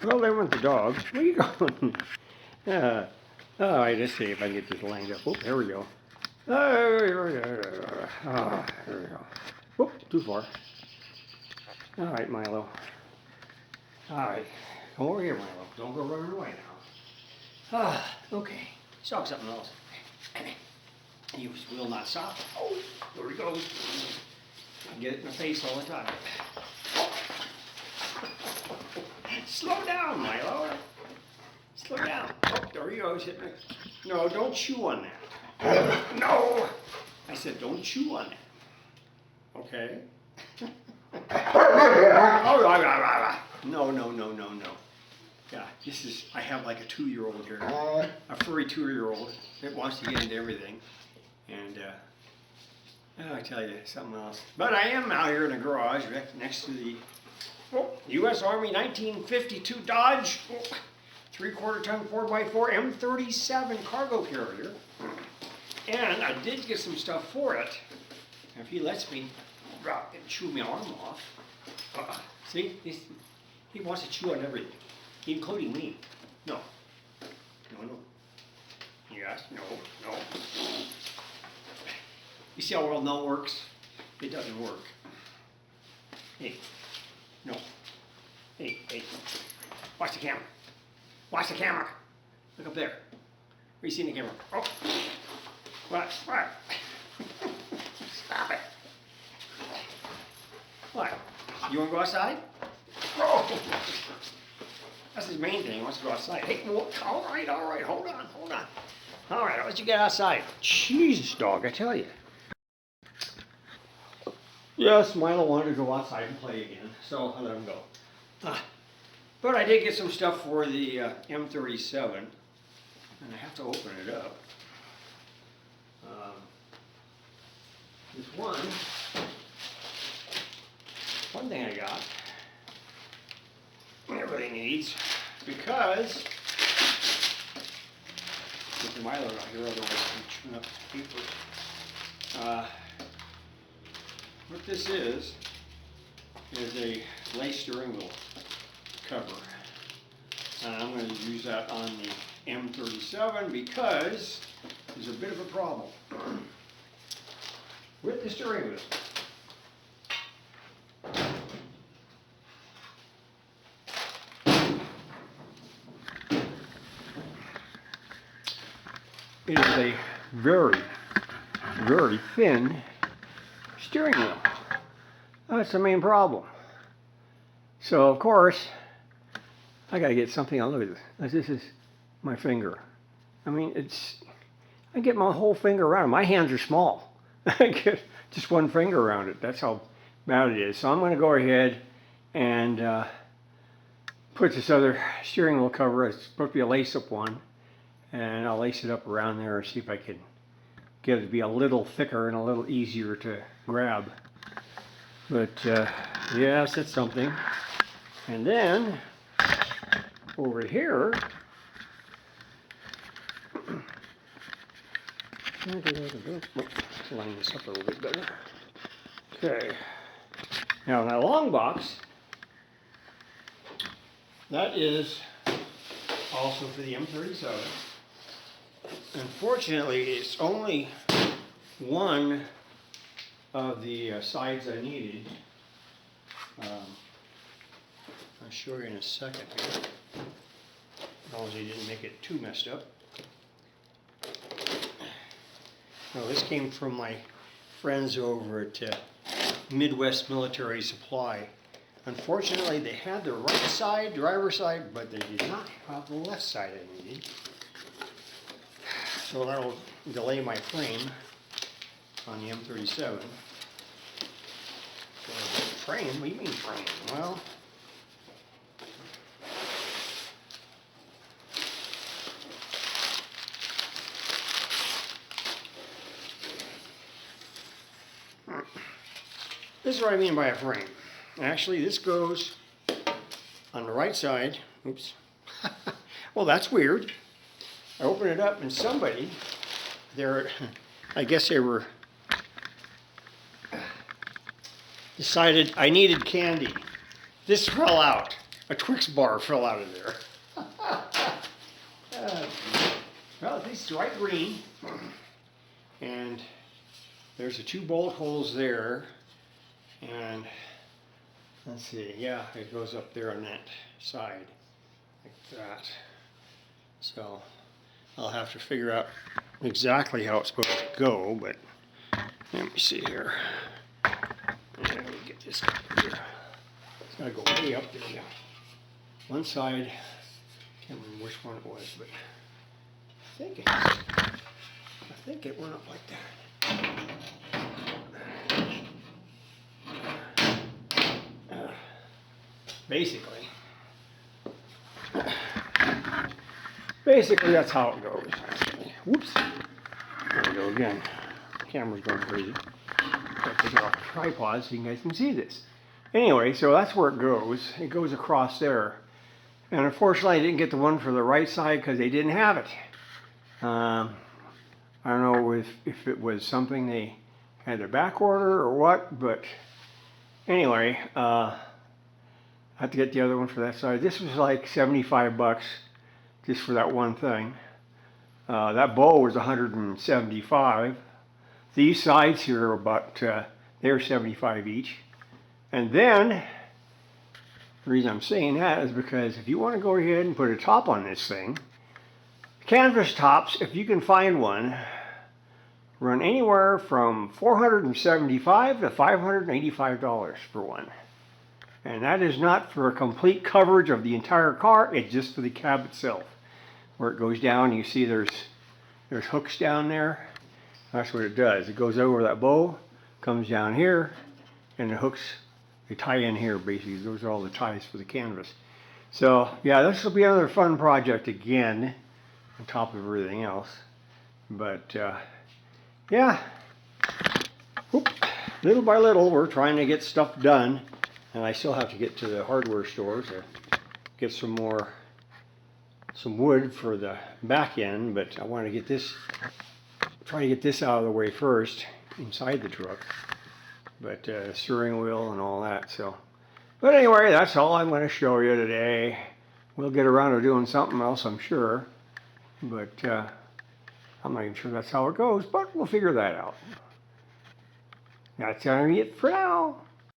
Well, they went the dogs. Where are you going? All right, let's see if I can get this lined up. Oh, there we go. There we go. Whoop, too far. All right, Milo. All right, come over here, Milo. Don't go running away now. Okay. Saw something else. You will not stop. Oh, there he goes. I get it in the face all the time. Slow down, Milo. Slow down. Oh, there he goes. Hit me. No, don't chew on that. No. I said, don't chew on that. Okay? No. Yeah, this is, I have like a 2-year-old here. A furry 2-year-old that wants to get into everything. And, I tell you, something else. But I am out here in the garage right next to the U.S. Army 1952 Dodge 3/4 ton 4x4 M37 cargo carrier. And I did get some stuff for it. If he lets me drop and chew my arm off. See, he wants to chew on everything, including me. No. Yes, no. You see how well no works? It doesn't work. Hey, no. Hey. Watch the camera. Watch the camera. Look up there. Where you seeing the camera? Oh. What? Stop it. What? You want to go outside? Oh. That's his main thing. He wants to go outside. Hey, all right. Hold on. All right, I'll let you get outside. Jesus, dog, I tell you. Yes, Milo wanted to go outside and play again, so I let him go. But I did get some stuff for the M37, and I have to open it up. There's one thing I got, everybody needs, because get the Milo out here, otherwise I'm chewing up the paper. What this is a lace steering wheel cover. And I'm going to use that on the M37 because there's a bit of a problem with the steering wheel. It is a very, very thin steering wheel. That's the main problem. So of course, I got to get something. Look at this. This is my finger. I mean, I get my whole finger around it. My hands are small. I get just one finger around it. That's how bad it is. So I'm going to go ahead and put this other steering wheel cover. It's supposed to be a lace-up one, and I'll lace it up around there and see if I can get it to be a little thicker and a little easier to grab. But yes, that's something. And then over here, let's line this up a little bit better. Okay. Now that long box, that is also for the M37. Unfortunately, it's only one of the sides I needed. I'll show you in a second here. As long as they didn't make it too messed up. Now this came from my friends over at Midwest Military Supply. Unfortunately, they had the right side, driver's side, but they did not have the left side I needed. So that'll delay my frame on the M37. Frame? What do you mean frame? Well, this is what I mean by a frame. Actually, this goes on the right side. Oops. Well, that's weird. I open it up and somebody there, I guess they were decided I needed candy. This fell out. a Twix bar fell out of there. Well, at least it's bright green. And there's the 2 bolt holes there. And let's see, yeah, it goes up there on that side, like that. So I'll have to figure out exactly how it's supposed to go, but let me see here. Let me get this up here. It's got to go way up there. Yeah. One side, can't remember which one it was, but I think it went up like that. Basically that's how it goes. Whoops. There we go again. Camera's going crazy. Got to take it off the tripod so you guys can see this. Anyway, so that's where it goes. It goes across there. And unfortunately I didn't get the one for the right side because they didn't have it. I don't know if it was something they had to back order or what, but anyway, I have to get the other one for that side. This was like 75 bucks just for that one thing. That bow was 175. These sides here are about, they're 75 each. And then, the reason I'm saying that is because if you want to go ahead and put a top on this thing, canvas tops, if you can find one, run anywhere from $475 to $585 for one. And that is not for a complete coverage of the entire car, it's just for the cab itself. Where it goes down, you see there's hooks down there. That's what it does. It goes over that bow, comes down here, and the hooks, they tie in here basically. Those are all the ties for the canvas. So yeah, this will be another fun project again, on top of everything else. But yeah, whoop, little by little we're trying to get stuff done. And I still have to get to the hardware store to get some wood for the back end, but I want to get this, try to get this out of the way first inside the truck. But steering wheel and all that. So, but anyway, that's all I'm going to show you today. We'll get around to doing something else, I'm sure. But I'm not even sure that's how it goes, but we'll figure that out. That's going to be it for now.